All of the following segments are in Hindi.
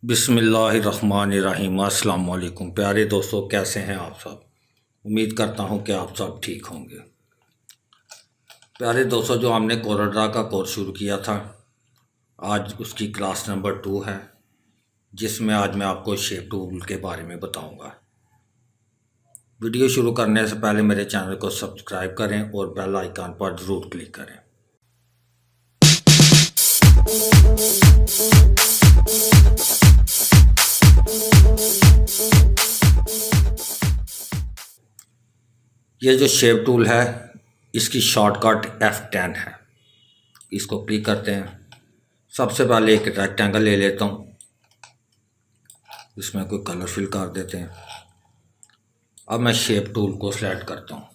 बिस्मिल्लाहिर्रहमानिर्रहीम। अस्सलाम वालेकुम प्यारे दोस्तों, कैसे हैं आप सब। उम्मीद करता हूं कि आप सब ठीक होंगे। प्यारे दोस्तों, जो हमने कोरल का कोर्स शुरू किया था, आज उसकी क्लास नंबर 2 है, जिसमें आज मैं आपको शेप टूल के बारे में बताऊंगा। वीडियो शुरू करने से पहले मेरे चैनल को सब्सक्राइब करें और बेल आइकन पर ज़रूर क्लिक करें। ये जो शेप टूल है, इसकी शॉर्टकट F10 है। इसको क्लिक करते हैं। सबसे पहले एक रेक्टेंगल ले लेता हूँ, इसमें कोई कलर फिल कर देते हैं। अब मैं शेप टूल को सिलेक्ट करता हूँ।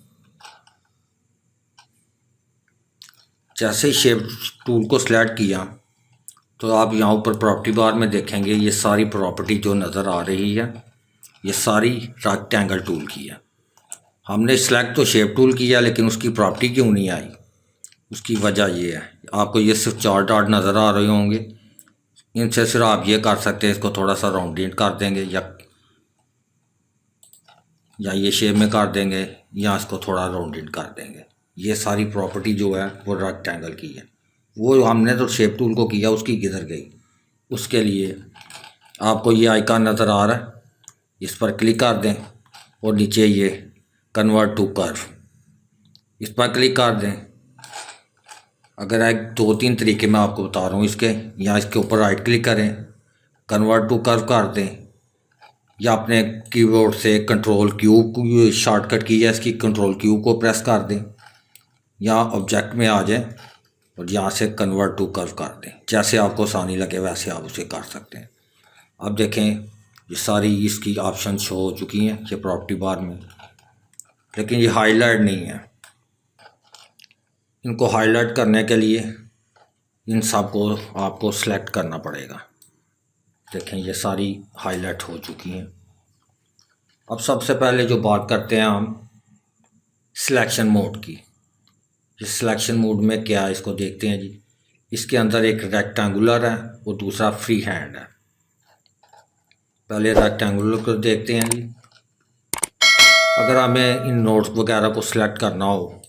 जैसे ही शेप टूल को सिलेक्ट किया तो आप यहाँ ऊपर प्रॉपर्टी बार में देखेंगे, ये सारी प्रॉपर्टी जो नज़र आ रही है, ये सारी रेक्टेंगल टूल की है। हमने सिलेक्ट तो शेप टूल किया, लेकिन उसकी प्रॉपर्टी क्यों नहीं आई, उसकी वजह ये है। आपको ये सिर्फ 4 डॉट नज़र आ रहे होंगे, इनसे सिर्फ आप ये कर सकते हैं, इसको थोड़ा सा राउंडेड कर देंगे या ये शेप में कर देंगे, या इसको थोड़ा राउंडेड कर देंगे। ये सारी प्रॉपर्टी जो है वो रेक्टेंगल की है। वो हमने तो शेप टूल को किया, उसकी किधर गई। उसके लिए आपको ये आइकन नज़र आ रहा है, इस पर क्लिक कर दें और नीचे ये कन्वर्ट टू कर्व, इस पर क्लिक कर दें। अगर एक 2-3 तरीके मैं आपको बता रहा हूँ इसके, या इसके ऊपर राइट क्लिक करें, कन्वर्ट टू कर्व कर दें, या अपने कीबोर्ड से कंट्रोल क्यू शॉर्टकट की है इसकी, कंट्रोल क्यू को प्रेस कर दें, या ऑब्जेक्ट में आ जाएं और यहाँ से कन्वर्ट टू कर्व कर दें। जैसे आपको आसानी लगे वैसे आप उसे कर सकते हैं। अब देखें, ये सारी इसकी ऑप्शन शो हो चुकी हैं ये प्रॉपर्टी बार में, लेकिन ये हाईलाइट नहीं है। इनको हाईलाइट करने के लिए इन सब को आपको सेलेक्ट करना पड़ेगा। देखें, ये सारी हाईलाइट हो चुकी हैं। अब सबसे पहले जो बात करते हैं हम सिलेक्शन मोड की। ये सिलेक्शन मोड में क्या है, इसको देखते हैं जी। इसके अंदर एक रेक्टेंगुलर है और दूसरा फ्री हैंड है। पहले रेक्टेंगुलर को देखते हैं जी। अगर हमें इन नोट्स वगैरह को सिलेक्ट करना हो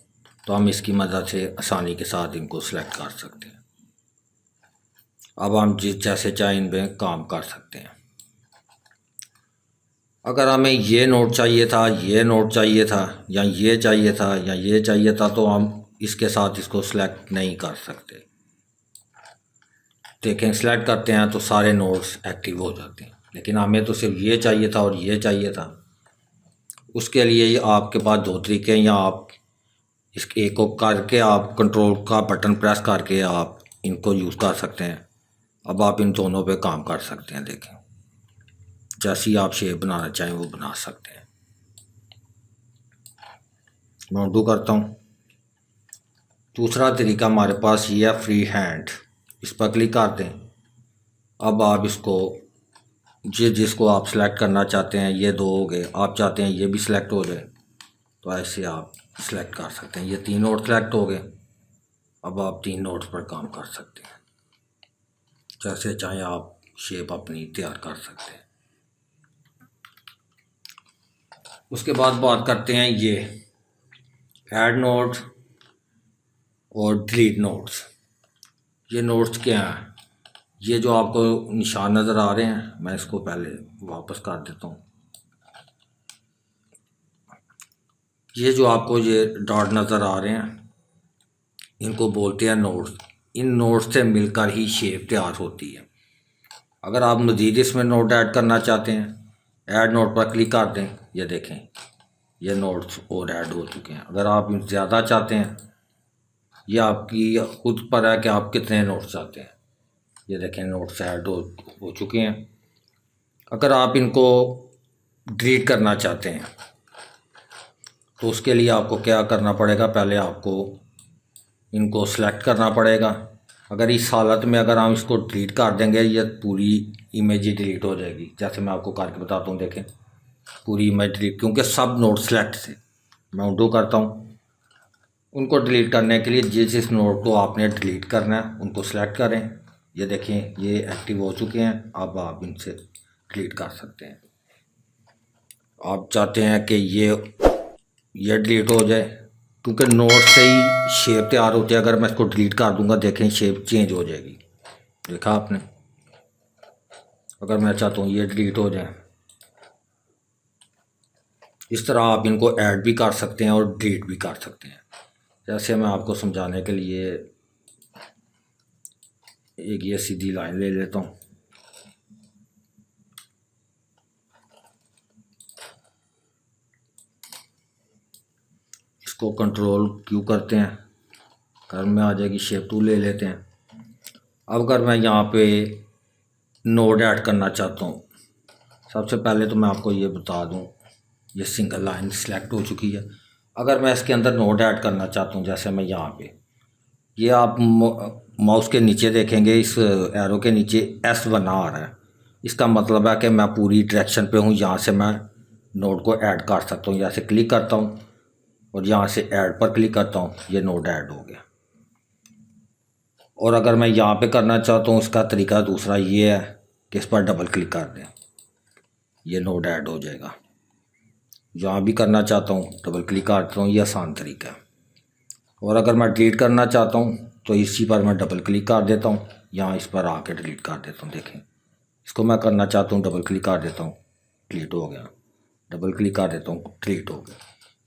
तो हम इसकी मदद से आसानी के साथ इनको सिलेक्ट कर सकते हैं। अब हम जैसे चाहे इनमें काम कर सकते हैं। अगर हमें ये नोट चाहिए था, ये नोट चाहिए था, या ये चाहिए था, या ये चाहिए था, तो हम इसके साथ इसको सिलेक्ट नहीं कर सकते। देखें, सिलेक्ट करते हैं तो सारे नोट्स एक्टिव हो जाते हैं, लेकिन हमें तो सिर्फ ये चाहिए था और ये चाहिए था। उसके लिए आपके पास 2 तरीके हैं, या आप इस एक को करके आप कंट्रोल का बटन प्रेस करके आप इनको यूज़ कर सकते हैं। अब आप इन दोनों पे काम कर सकते हैं। देखें, जैसी आप शेप बनाना चाहें वो बना सकते हैं। मैं उंडू करता हूँ। दूसरा तरीका हमारे पास ये है फ्री हैंड, इस पर क्लिक कर दें। अब आप इसको जिसको आप सेलेक्ट करना चाहते हैं, ये 2 हो गए, आप चाहते हैं ये भी सिलेक्ट हो जाए, तो ऐसे आप सेलेक्ट कर सकते हैं। ये 3 नोट सेलेक्ट हो गए। अब आप 3 नोट्स पर काम कर सकते हैं। जैसे चाहे आप शेप अपनी तैयार कर सकते हैं। उसके बाद बात करते हैं ये ऐड नोट्स और डिलीट नोट्स। ये नोट्स क्या हैं? ये जो आपको निशान नज़र आ रहे हैं, मैं इसको पहले वापस कर देता हूँ। ये जो आपको ये डॉट नज़र आ रहे हैं, इनको बोलते हैं नोट्स। इन नोट्स से मिलकर ही शेप तैयार होती है। अगर आप मज़ीद इसमें नोट ऐड करना चाहते हैं, ऐड नोट पर क्लिक कर दें। ये देखें, ये नोट्स और ऐड हो चुके हैं। अगर आप ज़्यादा चाहते हैं, ये आपकी खुद पर है कि आप कितने नोट्स चाहते हैं। ये देखें, नोट्स ऐड हो चुके हैं। अगर आप इनको डिलीट करना चाहते हैं तो उसके लिए आपको क्या करना पड़ेगा, पहले आपको इनको सेलेक्ट करना पड़ेगा। अगर इस हालत में अगर हम इसको डिलीट कर देंगे, ये पूरी इमेज ही डिलीट हो जाएगी। जैसे मैं आपको करके बताता हूँ, देखें, पूरी इमेज डिलीट, क्योंकि सब नोट सेलेक्ट थे। मैं उंडू करता हूँ। उनको डिलीट करने के लिए जिस नोट को आपने डिलीट करना है उनको सेलेक्ट करें, ये देखें ये एक्टिव हो चुके हैं। अब आप इनसे डिलीट कर सकते हैं। आप चाहते हैं कि ये डिलीट हो जाए, क्योंकि नोट से ही शेप तैयार होती है। अगर मैं इसको डिलीट कर दूंगा, देखें शेप चेंज हो जाएगी। देखा आपने। अगर मैं चाहता हूँ ये डिलीट हो जाए, इस तरह आप इनको ऐड भी कर सकते हैं और डिलीट भी कर सकते हैं। जैसे मैं आपको समझाने के लिए एक ये सीधी लाइन ले लेता हूँ। इसको कंट्रोल क्यू करते हैं, कर में आ जाएगी। शेप टूल ले लेते हैं। अब अगर मैं यहाँ पे नोड ऐड करना चाहता हूँ, सबसे पहले तो मैं आपको ये बता दूँ, ये सिंगल लाइन सिलेक्ट हो चुकी है। अगर मैं इसके अंदर नोड ऐड करना चाहता हूँ, जैसे मैं यहाँ पे, ये आप माउस के नीचे देखेंगे, इस एरो के नीचे एस बना आ रहा है। इसका मतलब है कि मैं पूरी डायरेक्शन पे हूँ। यहाँ से मैं नोड को ऐड कर सकता हूँ। यहाँ से क्लिक करता हूँ और यहाँ से ऐड पर क्लिक करता हूँ, ये नोड ऐड हो गया। और अगर मैं यहाँ पे करना चाहता हूँ, इसका तरीका दूसरा ये है कि इस पर डबल क्लिक कर दें, ये नोड ऐड हो जाएगा। जहाँ भी करना चाहता हूँ डबल क्लिक करता हूँ, ये आसान तरीका है। और अगर मैं डिलीट करना चाहता हूँ तो इसी पर मैं डबल क्लिक कर देता हूँ, यहाँ इस पर आके डिलीट कर देता हूँ। देखें, इसको मैं करना चाहता हूँ, डबल क्लिक कर देता हूँ, डिलीट हो गया। डबल क्लिक कर देता हूँ, डिलीट हो गया।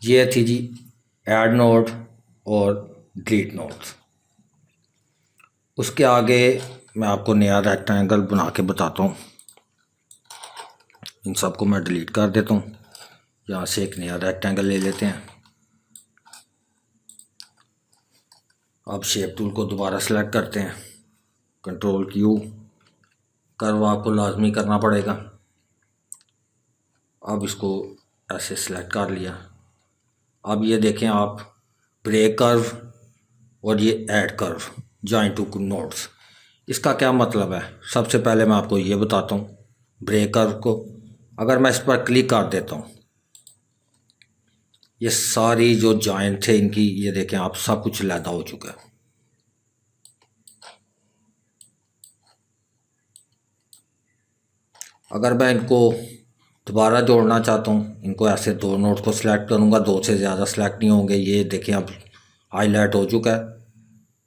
ये थी जी ऐड नोड और डिलीट नोड्स। उसके आगे मैं आपको नया रेक्टेंगल बना के बताता हूँ। इन सबको मैं डिलीट कर देता हूँ। यहाँ से एक नया रेक्टेंगल ले लेते हैं। अब शेप टूल को दोबारा सेलेक्ट करते हैं, कंट्रोल क्यू, कर्व आपको लाजमी करना पड़ेगा। अब इसको ऐसे सेलेक्ट कर लिया। अब ये देखें आप, ब्रेक कर्व और ये add curve, join two nodes, इसका क्या मतलब है? सबसे पहले मैं आपको ये बताता हूँ। ब्रेक कर्व को अगर मैं इस पर क्लिक कर देता हूँ, ये सारी जो जॉइन थे इनकी, ये देखें आप, सब कुछ अलहदा हो चुका है। अगर मैं इनको दोबारा जोड़ना चाहता हूँ, इनको ऐसे दो नोड को सिलेक्ट करूँगा, दो से ज़्यादा सिलेक्ट नहीं होंगे। ये देखें अब हाईलाइट हो चुका है।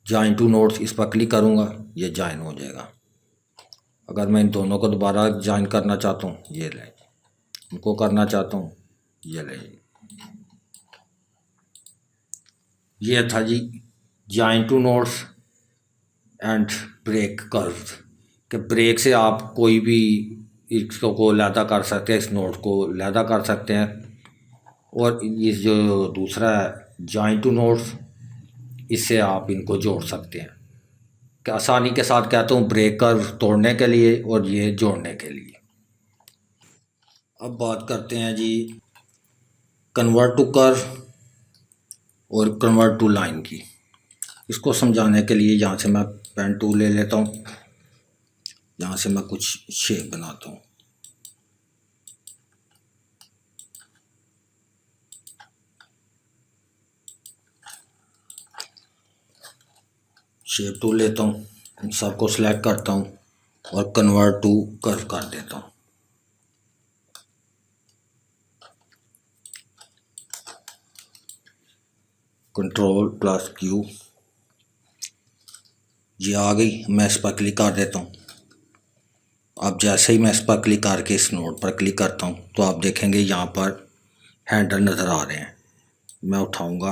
जॉइन टू नोड्स, इस पर क्लिक करूँगा, ये जॉइन हो जाएगा। अगर मैं इन दोनों को दोबारा जॉइन करना चाहता हूँ, ये ले, इनको करना चाहता हूँ, ये ले। ये था जी join two nodes and break curve. कि ब्रेक से आप कोई भी इसको अलहदा कर सकते हैं, इस नोड को अलहदा कर सकते हैं। और ये जो दूसरा है जॉइन टू नोड्स, इससे आप इनको जोड़ सकते हैं। कि आसानी के साथ कहता हूँ, ब्रेक कर्व तोड़ने के लिए और ये जोड़ने के लिए। अब बात करते हैं जी कन्वर्ट टू कर्व और कन्वर्ट टू लाइन की। इसको समझाने के लिए यहाँ से मैं पेन टूल ले लेता हूँ। यहाँ से मैं कुछ शेप बनाता हूँ। शेप टूल लेता हूँ, इन सबको सिलेक्ट करता हूँ और कन्वर्ट टू कर्व कर देता हूँ। कंट्रोल प्लस क्यू, ये आ गई। मैं इस पर क्लिक कर देता हूँ। अब जैसे ही मैं इस पर क्लिक करके इस नोड पर क्लिक करता हूँ, तो आप देखेंगे यहाँ पर हैंडल नज़र आ रहे हैं। मैं उठाऊँगा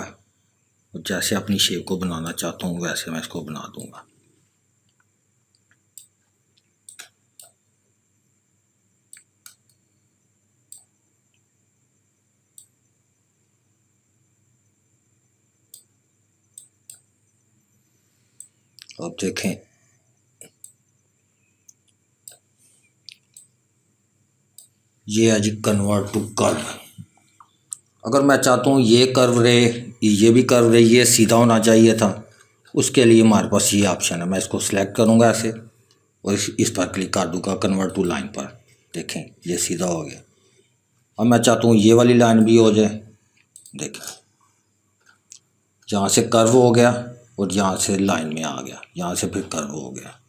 और जैसे अपनी शेप को बनाना चाहता हूँ, वैसे मैं इसको बना दूँगा। अब देखें, ये है जी कन्वर्ट टू कर्व। अगर मैं चाहता हूँ ये कर्व रहे, ये भी कर्व रहे, ये सीधा होना चाहिए था, उसके लिए हमारे पास ये ऑप्शन है। मैं इसको सिलेक्ट करूँगा ऐसे और इस पर क्लिक कर दूँगा, कन्वर्ट टू लाइन पर। देखें ये सीधा हो गया। अब मैं चाहता हूँ ये वाली लाइन भी हो जाए। देखें यहाँ से कर्व हो गया और यहाँ से लाइन में आ गया, यहाँ से फिर कर्व हो गया।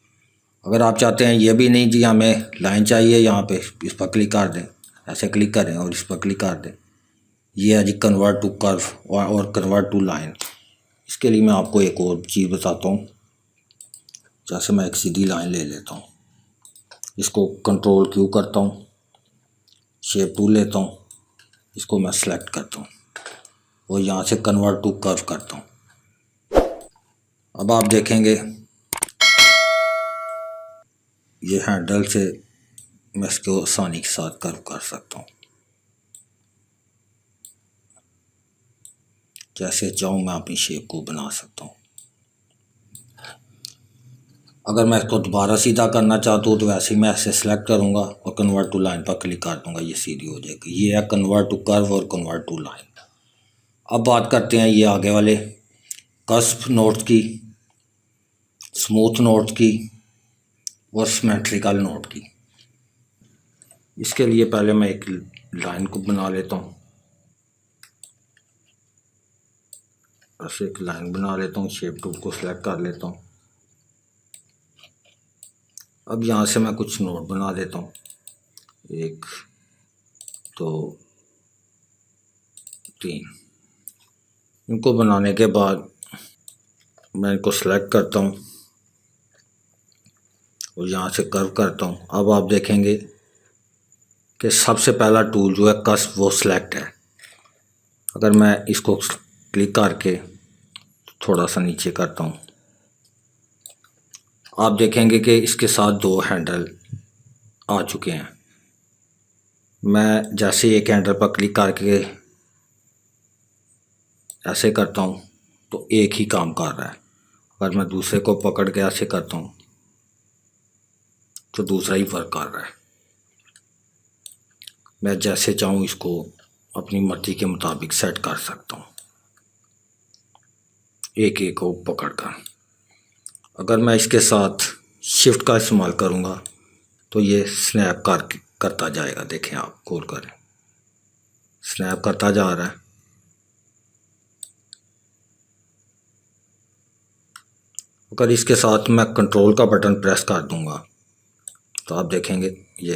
अगर आप चाहते हैं ये भी नहीं जी हमें लाइन चाहिए, यहाँ पे इस पर क्लिक कर दें, ऐसे क्लिक करें और इस पर क्लिक कर दें। ये है जी कन्वर्ट टू कर्व और कन्वर्ट टू लाइन। इसके लिए मैं आपको एक और चीज़ बताता हूँ। जैसे मैं एक सीधी लाइन ले लेता हूँ, इसको कंट्रोल क्यू करता हूँ, शेप टूल लेता हूँ, इसको मैं सेलेक्ट करता हूँ और यहाँ से कन्वर्ट टू कर्व करता हूँ। अब आप देखेंगे ये हैंडल से मैं इसको आसानी के साथ कर्व कर सकता हूँ। जैसे चाहूँ मैं अपनी शेप को बना सकता हूँ। अगर मैं इसको दोबारा सीधा करना चाहता हूँ तो वैसे ही मैं ऐसे सेलेक्ट करूँगा और कन्वर्ट टू लाइन पर क्लिक कर दूँगा, ये सीधी हो जाएगी। ये है कन्वर्ट टू कर्व और कन्वर्ट टू लाइन। अब बात करते हैं ये आगे वाले कस्प नोट्स की, स्मूथ नोट्स की और सिमेट्रिकल नोट की। इसके लिए पहले मैं एक लाइन को बना लेता हूँ, ऐसे एक लाइन बना लेता हूँ, शेप टूल को सिलेक्ट कर लेता हूँ। अब यहाँ से मैं कुछ नोट बना देता हूँ, 1 2 3। इनको बनाने के बाद मैं इनको सेलेक्ट करता हूँ और यहाँ से कर्व करता हूँ। अब आप देखेंगे कि सबसे पहला टूल जो है कस्प वो सिलेक्ट है। अगर मैं इसको क्लिक करके थोड़ा सा नीचे करता हूँ, आप देखेंगे कि इसके साथ 2 हैंडल आ चुके हैं। मैं जैसे एक हैंडल पर क्लिक करके ऐसे करता हूँ तो एक ही काम कर रहा है। अगर मैं दूसरे को पकड़ के ऐसे करता हूँ तो दूसरा ही वर्क कर रहा है। मैं जैसे चाहूँ इसको अपनी मर्जी के मुताबिक सेट कर सकता हूँ, एक एक को पकड़ कर। अगर मैं इसके साथ शिफ्ट का इस्तेमाल करूँगा तो ये स्नैप करता जाएगा। देखें आप खोल कर स्नैप करता जा रहा है। अगर इसके साथ मैं कंट्रोल का बटन प्रेस कर दूंगा तो आप देखेंगे ये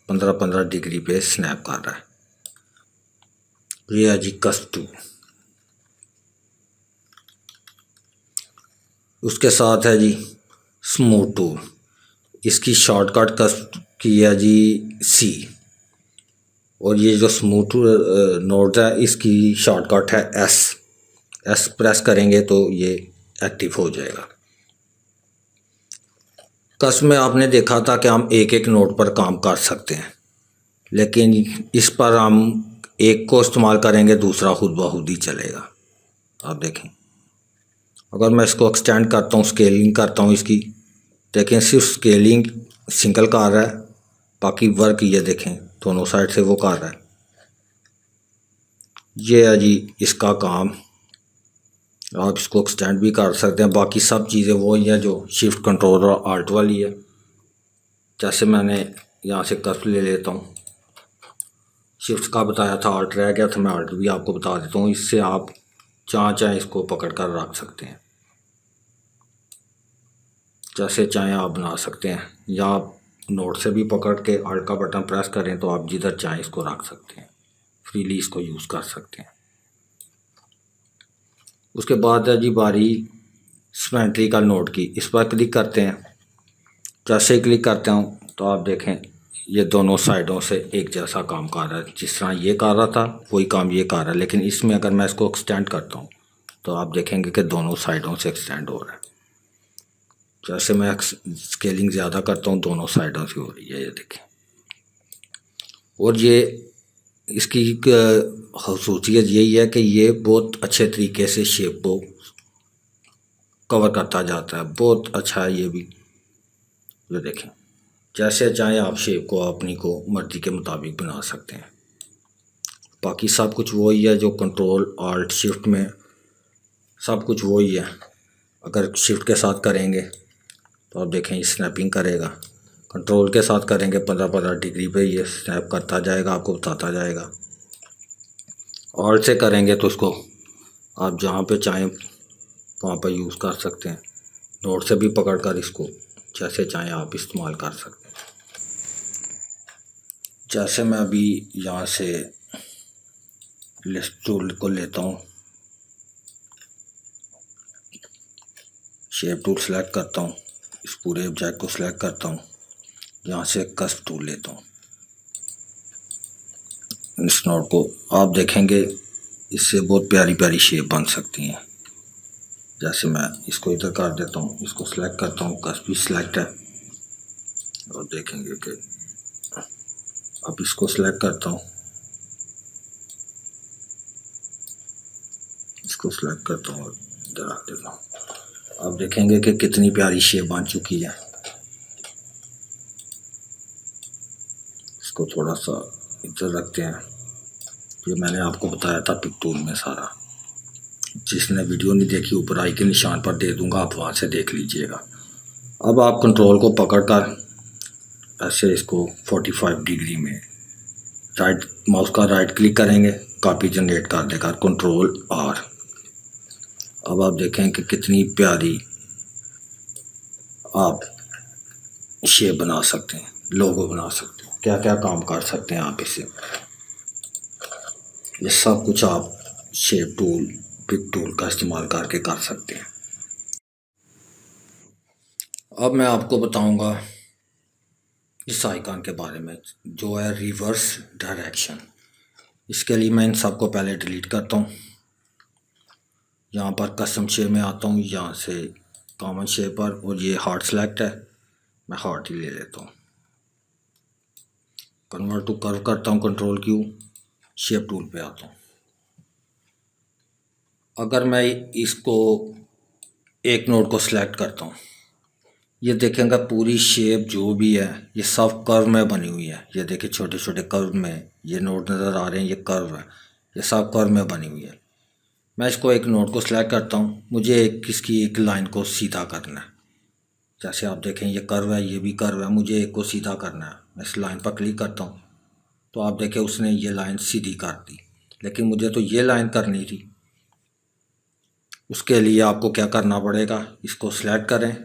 15-15 डिग्री पे स्नैप कर रहा है। ये है जी कस्प टूल। उसके साथ है जी स्मूथ टूल। इसकी शॉर्टकट कस्प की है जी सी, और ये जो स्मूथ नोट है इसकी शॉर्टकट है एस प्रेस करेंगे तो ये एक्टिव हो जाएगा। कस्प में आपने देखा था कि हम एक एक नोट पर काम कर सकते हैं, लेकिन इस पर हम एक को इस्तेमाल करेंगे, दूसरा खुद ब खुद ही चलेगा। आप देखें, अगर मैं इसको एक्सटेंड करता हूँ, स्केलिंग करता हूँ इसकी, देखें सिर्फ स्केलिंग सिंगल कर रहा है, बाकी वर्क ये देखें दोनों साइड से वो कर रहा है। ये है जी इसका काम। आप इसको एक्सटेंड भी कर सकते हैं। बाकी सब चीज़ें वो ही है जो शिफ्ट कंट्रोल और आल्ट वाली है। जैसे मैंने यहाँ से कर्व ले लेता हूँ, शिफ्ट का बताया था, आल्ट रह गया था, मैं आल्ट भी आपको बता देता हूँ। इससे आप जहाँ चाहें इसको पकड़ कर रख सकते हैं, जैसे चाहें आप बना सकते हैं, या आप नोट से भी पकड़ के आल्ट का बटन प्रेस करें तो आप जिधर चाहें इसको रख सकते हैं, फ्रीली इसको यूज़ कर सकते हैं। उसके बाद है जी बारी सिमेट्रिकल नोट की। इस पर क्लिक करते हैं। जैसे ही क्लिक करते हूँ तो आप देखें ये दोनों साइडों से एक जैसा काम कर रहा है। जिस तरह ये कर रहा था वही काम ये कर रहा है, लेकिन इसमें अगर मैं इसको एक्सटेंड करता हूँ तो आप देखेंगे कि दोनों साइडों से एक्सटेंड हो रहा है। जैसे मैं स्केलिंग ज़्यादा करता हूँ दोनों साइडों से हो रही है, ये देखें। और ये इसकी ख़ासियत यही है कि ये बहुत अच्छे तरीके से शेप को कवर करता जाता है। बहुत अच्छा है ये भी। ये देखें, जैसे चाहें आप शेप को अपनी को मर्ज़ी के मुताबिक बना सकते हैं। बाकी सब कुछ वही है जो कंट्रोल आल्ट शिफ्ट में, सब कुछ वही है। अगर शिफ्ट के साथ करेंगे तो आप देखें ये स्नैपिंग करेगा, कंट्रोल के साथ करेंगे 15-15 डिग्री पे ये स्नैप करता जाएगा, आपको बताता जाएगा। आल्ट से करेंगे तो इसको आप जहाँ पे चाहें वहाँ पर यूज़ कर सकते हैं। नोट से भी पकड़ कर इसको जैसे चाहें आप इस्तेमाल कर सकते हैं। जैसे मैं अभी यहाँ से लिस्ट टूल को लेता हूँ, शेप टूल सेलेक्ट करता हूँ, इस पूरे ऑब्जेक्ट को सिलेक्ट करता हूँ, यहाँ से कस्ट टूल लेता हूँ। इस नोट को आप देखेंगे इससे बहुत प्यारी प्यारी शेप बन सकती हैं। जैसे मैं इसको इधर कर देता हूँ, इसको सिलेक्ट करता हूँ, कस्ट भी सिलेक्ट है, और देखेंगे कि अब इसको सिलेक्ट करता हूँ, इसको सिलेक्ट करता हूँ और इधर रख देता हूँ। अब देखेंगे कि कितनी प्यारी शेप बन चुकी है। इसको थोड़ा सा इधर रखते हैं। ये मैंने आपको बताया था पिक टूल में सारा। जिसने वीडियो नहीं देखी ऊपर आई के निशान पर दे दूंगा, आप वहाँ से देख लीजिएगा। अब आप कंट्रोल को पकड़कर ऐसे इसको 45 डिग्री में राइट माउस का राइट क्लिक करेंगे, कॉपी जनरेट कर देगा, कंट्रोल आर। अब आप देखें कि कितनी प्यारी आप शेप बना सकते हैं, लोगो बना सकते हैं, क्या क्या काम कर सकते हैं आप इससे। ये सब कुछ आप शेप टूल, पिक टूल का इस्तेमाल करके कर सकते हैं। अब मैं आपको बताऊंगा इस आइकन के बारे में जो है रिवर्स डायरेक्शन। इसके लिए मैं इन सबको पहले डिलीट करता हूँ। यहाँ पर कस्टम शेप में आता हूँ, यहाँ से कॉमन शेप पर, और ये हार्ट सेलेक्ट है, मैं हार्ट ही ले लेता हूँ। कन्वर्ट टू कर्व करता हूँ, कंट्रोल क्यू, शेप टूल पे आता हूँ। अगर मैं इसको एक नोड को सिलेक्ट करता हूँ, ये देखेंगे पूरी शेप जो भी है ये सब कर्व में बनी हुई है। ये देखिए छोटे छोटे कर्व में ये नोड नज़र आ रहे हैं, ये कर्व है, ये सब कर्व में बनी हुई है। मैं इसको एक नोड को सिलेक्ट करता हूँ, मुझे किसकी एक लाइन को सीधा करना है। जैसे आप देखें ये कर्व है, ये भी कर्व है, मुझे एक को सीधा करना है। मैं इस लाइन पर क्लिक करता हूँ तो आप देखें उसने ये लाइन सीधी कर दी, लेकिन मुझे तो ये लाइन करनी थी। उसके लिए आपको क्या करना पड़ेगा, इसको सिलेक्ट करें,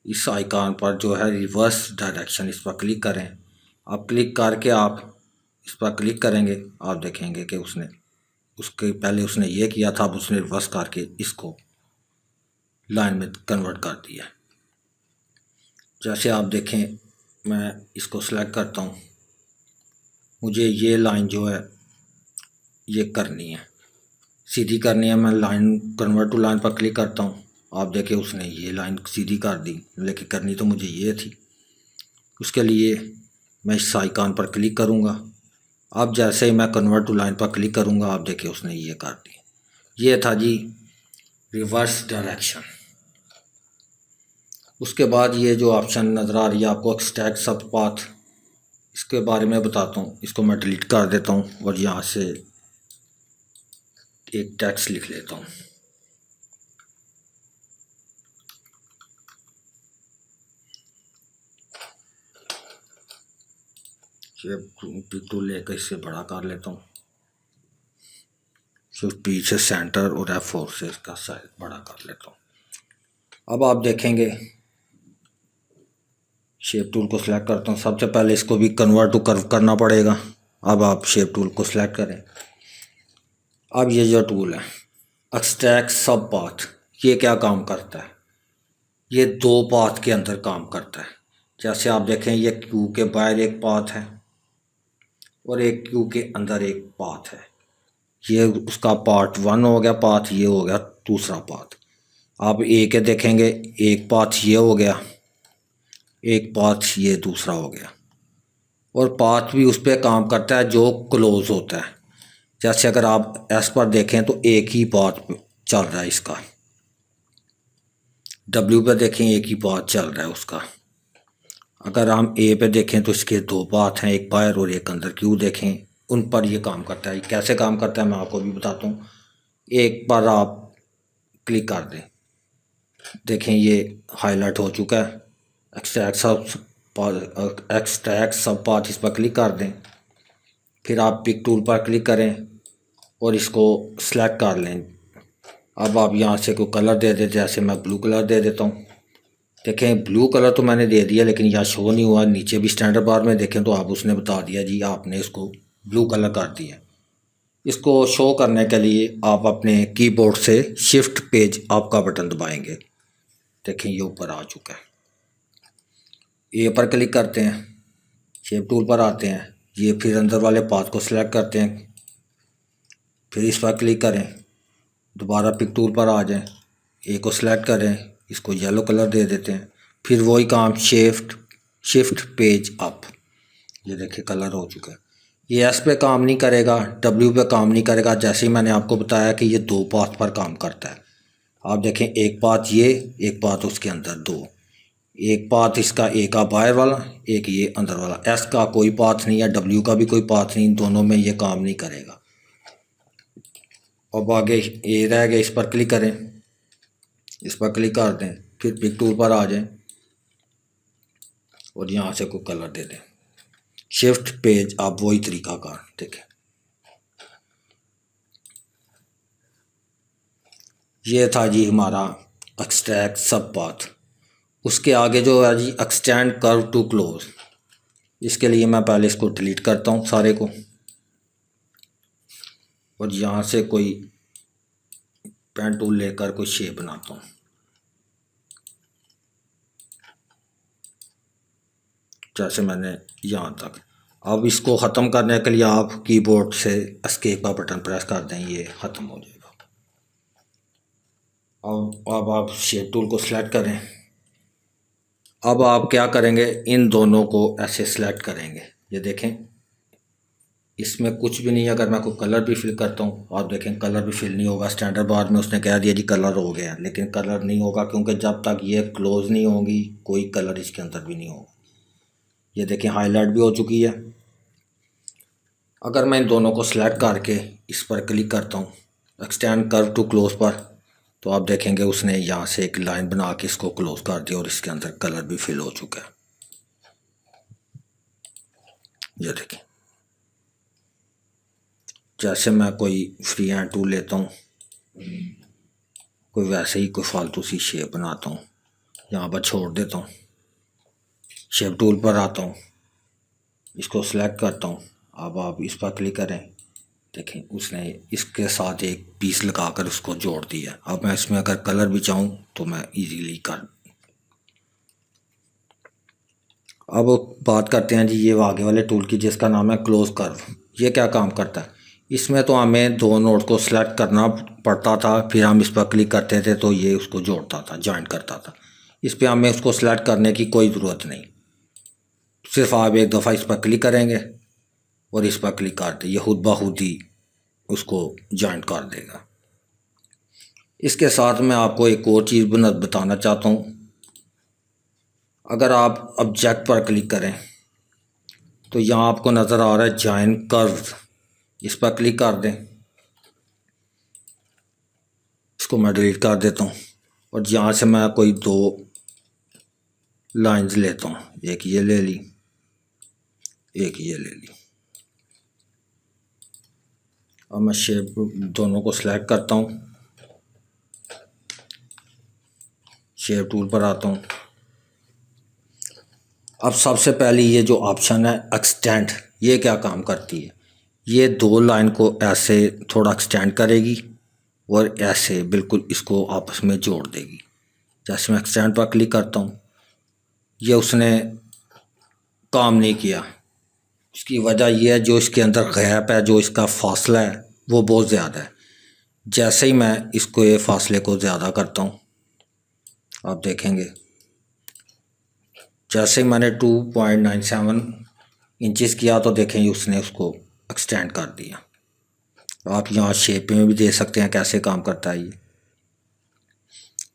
इस आइकन पर जो है रिवर्स डायरेक्शन, इस पर क्लिक करें। आप क्लिक करके आप इस पर क्लिक करेंगे, आप देखेंगे कि उसके पहले उसने ये किया था, अब उसने रिवर्स करके इसको लाइन में कन्वर्ट कर दिया। जैसे आप देखें मैं इसको सेलेक्ट करता हूँ, मुझे ये लाइन जो है ये करनी है, सीधी करनी है। मैं लाइन कन्वर्ट टू लाइन पर क्लिक करता हूँ, आप देखें उसने ये लाइन सीधी कर दी, लेकिन करनी तो मुझे ये थी। उसके लिए मैं इस आइकन पर क्लिक करूँगा। अब जैसे ही मैं कन्वर्ट टू लाइन पर क्लिक करूँगा, आप देखिए उसने ये कर दी। ये था जी रिवर्स डायरेक्शन। उसके बाद ये जो ऑप्शन नज़र आ रही है आपको एक्सट्रैक्ट सब पाथ, इसके बारे में बताता हूँ। इसको मैं डिलीट कर देता हूँ और यहाँ से एक टेक्स्ट लिख लेता हूँ। ये पिक टूल लेकर इससे बड़ा कर लेता हूँ, सिर्फ पीछे सेंटर और F4 से इसका साइज बड़ा कर लेता हूँ। अब आप देखेंगे शेप टूल को सिलेक्ट करता हूँ। सबसे पहले इसको भी कन्वर्ट टू कर्व करना पड़ेगा। अब आप शेप टूल को सिलेक्ट करें। अब ये जो टूल है एक्सट्रैक्ट सब पाथ, ये क्या काम करता है, ये दो पाथ के अंदर काम करता है। जैसे आप देखें ये क्यू के बाहर एक पाथ है और एक क्यू के अंदर एक पाथ है। ये उसका पार्ट 1 हो गया पाथ, ये हो गया दूसरा पाथ। आप ए के देखेंगे एक पाथ ये हो गया, एक पाथ ये दूसरा हो गया, और पाथ भी उस पर काम करता है जो क्लोज होता है। जैसे अगर आप एस पर देखें तो एक ही पाथ चल रहा है इसका, डब्ल्यू पे देखें एक ही पाथ चल रहा है उसका। अगर हम ए पे देखें तो इसके दो पाथ हैं, एक बाहर और एक अंदर। क्यू देखें उन पर ये काम करता है। कैसे काम करता है मैं आपको भी बताता हूँ। एक बार आप क्लिक कर दें, देखें ये हाईलाइट हो चुका है। एक्सट्रैक्ट सब पाथ, इस पर क्लिक कर दें। फिर आप पिक टूल पर क्लिक करें और इसको सेलेक्ट कर लें। अब आप यहाँ से कोई कलर दे दें, जैसे मैं ब्लू कलर दे देता हूँ। देखें ब्लू कलर तो मैंने दे दिया, लेकिन यहाँ शो नहीं हुआ। नीचे भी स्टैंडर्ड बार में देखें तो आप उसने बता दिया जी आपने इसको ब्लू कलर कर दिया। इसको शो करने के लिए आप अपने कीबोर्ड से शिफ्ट पेज आपका बटन दबाएंगे। देखें ये ऊपर आ चुका है। ए पर क्लिक करते हैं, शेप टूल पर आते हैं, ये फिर अंदर वाले पाथ को सिलेक्ट करते हैं, फिर इस पर क्लिक करें, दोबारा पिक टूल पर आ जाएं, ए को सिलेक्ट करें, इसको येलो कलर दे देते हैं, फिर वही काम शिफ्ट पेज अप। ये देखिए कलर हो चुका है। ये एस पे काम नहीं करेगा, डब्ल्यू पे काम नहीं करेगा। जैसे ही मैंने आपको बताया कि ये दो पाथ पर काम करता है। आप देखें एक पाथ ये, एक पाथ उसके अंदर, दो, एक पाथ इसका ए का बाहर वाला, एक ये अंदर वाला। एस का कोई पाथ नहीं है, डब्ल्यू का भी कोई पाथ नहीं, दोनों में ये काम नहीं करेगा। अब आगे ए रह गया, इस पर क्लिक करें, इस पर क्लिक कर दें, फिर पिक टूल पर आ जाएं और यहाँ से कोई कलर दे दें, शिफ्ट पेज। आप वही तरीका का देखें। ये था जी हमारा एक्सट्रैक्ट सब पाथ। उसके आगे जो है जी एक्सटेंड कर्व टू क्लोज। इसके लिए मैं पहले इसको डिलीट करता हूँ सारे को, और यहाँ से कोई पेन टूल लेकर कोई शेप बनाता हूँ। जैसे मैंने यहाँ तक। अब इसको ख़त्म करने के लिए आप कीबोर्ड से एस्केप का बटन प्रेस कर दें, ये ख़त्म हो जाएगा। अब आप शेप टूल को सिलेक्ट करें। अब आप क्या करेंगे, इन दोनों को ऐसे सिलेक्ट करेंगे। ये देखें इसमें कुछ भी नहीं है। अगर मैं कोई कलर भी फिल करता हूँ, आप देखें कलर भी फिल नहीं होगा। स्टैंडर्ड बार में उसने कह दिया जी कलर हो गया, लेकिन कलर नहीं होगा, क्योंकि जब तक ये क्लोज नहीं होगी कोई कलर इसके अंदर भी नहीं होगा। ये देखें हाईलाइट भी हो चुकी है। अगर मैं इन दोनों को सिलेक्ट करके इस पर क्लिक करता हूँ एक्सटेंड कर्व टू क्लोज पर, तो आप देखेंगे उसने यहाँ से एक लाइन बना के इसको क्लोज कर दिया और इसके अंदर कलर भी फिल हो चुका है। ये देखें। जैसे मैं कोई फ्री हैंड टूल लेता हूँ, कोई वैसे ही कोई फालतू सी शेप बनाता हूँ, यहाँ पर छोड़ देता हूँ, शेप टूल पर आता हूँ, इसको सिलेक्ट करता हूँ। अब आप इस पर क्लिक करें, देखें उसने इसके साथ एक पीस लगाकर उसको जोड़ दिया। अब मैं इसमें अगर कलर भी चाहूँ तो मैं इजीली कर। अब बात करते हैं जी ये आगे वाले टूल की, जिसका नाम है क्लोज कर्व। ये क्या काम करता है, इसमें तो हमें दो नोड को सिलेक्ट करना पड़ता था, फिर हम इस पर क्लिक करते थे तो ये उसको जोड़ता था, जॉइंट करता था। इस पर हमें उसको सिलेक्ट करने की कोई ज़रूरत नहीं, सिर्फ आप एक दफ़ा इस पर क्लिक करेंगे और इस पर क्लिक कर दें, ये खुद ब खुद ही उसको जॉइंट कर देगा। इसके साथ मैं आपको एक और चीज़ बताना चाहता हूँ। अगर आप ऑब्जेक्ट पर क्लिक करें तो यहाँ आपको नज़र आ रहा है जॉइन कर्व्स, इस पर क्लिक कर दें। इसको मैं डिलीट कर देता हूँ और यहाँ से मैं कोई दो लाइंस लेता हूँ, एक ये ले ली, एक ये ले ली। अब मैं शेप दोनों को सिलेक्ट करता हूँ, शेप टूल पर आता हूँ। अब सबसे पहले ये जो ऑप्शन है एक्सटेंड, ये क्या काम करती है, ये दो लाइन को ऐसे थोड़ा एक्सटेंड करेगी और ऐसे बिल्कुल इसको आपस में जोड़ देगी। जैसे मैं एक्सटेंड पर क्लिक करता हूँ, ये उसने काम नहीं किया। उसकी वजह यह है जो इसके अंदर गैप है, जो इसका फासला है वो बहुत ज़्यादा है। जैसे ही मैं इसको ये फासले को ज़्यादा करता हूँ, आप देखेंगे जैसे ही मैंने 2.97 इंचेस किया तो देखेंगे उसने उसको एक्सटेंड कर दिया। आप यहाँ शेप में भी दे सकते हैं कैसे काम करता है ये।